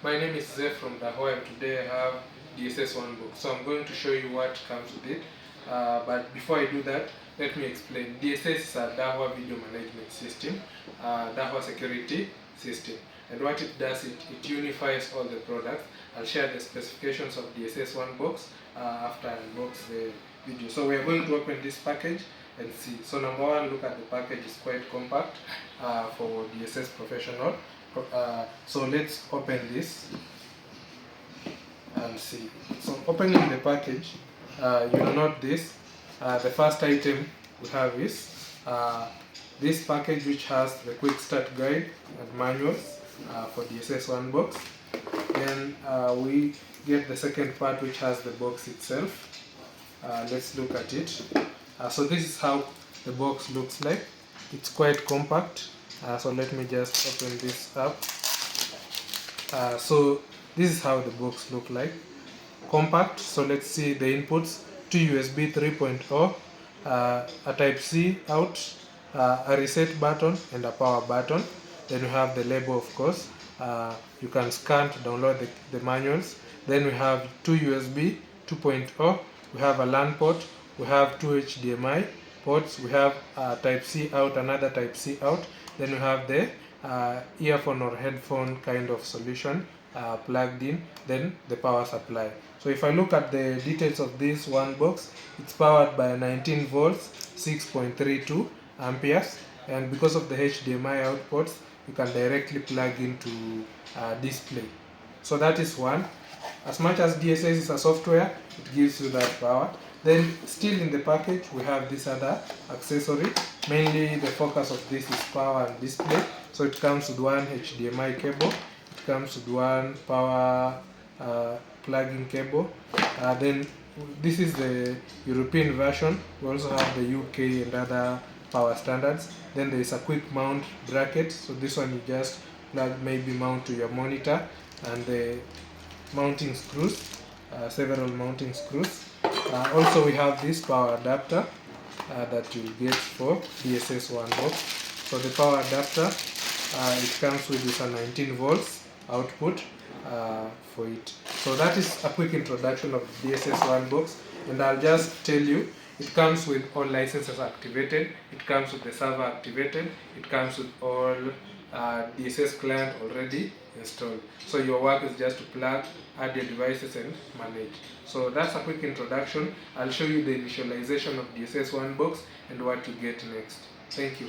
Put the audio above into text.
My name is Zeph from Dahua, and today I have DSS OneBox. So I'm going to show you what comes with it. But before I do that, let me explain. DSS is a Dahua video management system, Dahua security system. And what it does, it unifies all the products. I'll share the specifications of DSS OneBox after I unbox the video. So we are going to open this package and see. So number one, look at the package. It's quite compact for DSS professional. So let's open this and see. So opening the package, you will note this. The first item we have is this package, which has the quick start guide and manuals for DSS OneBox. Then we get the second part, which has the box itself. Let's look at it. So this is how the box looks like. It's quite compact. So let me just open this up. So this is how the box look like. Compact. So let's see the inputs: 2 USB 3.0, a Type-C out, a reset button and a power button. Then we have the label, of course. You can scan to download the manuals. Then we have 2 USB 2.0. We have a LAN port. We have 2 HDMI ports. We have a Type-C out, another Type-C out. Then we have the earphone or headphone kind of solution plugged in. Then the power supply. So if I look at the details of this OneBox, it's powered by 19 volts, 6.32 amperes, and because of the HDMI outputs, you can directly plug into display. So that is one. As much as DSS is a software, it gives you that power. Then still in the package, we have this other accessory. Mainly the focus of this is power and display. So it comes with one HDMI cable. It comes with one power plug-in cable. Then this is the European version. We also have the UK and other power standards. Then there is a quick mount bracket. So this one you just plug, maybe mount to your monitor, and the mounting screws, several mounting screws. Also we have this power adapter that you get for DSS OneBox. So the power adapter, it comes with a 19 volts output for it. So that is a quick introduction of DSS OneBox, and I'll just tell you, it comes with all licenses activated, it comes with the server activated, it comes with all DSS client already installed. So your work is just to plug, add your devices and manage. So that's a quick introduction. I'll show you the initialization of DSS OneBox and what to get next. Thank you.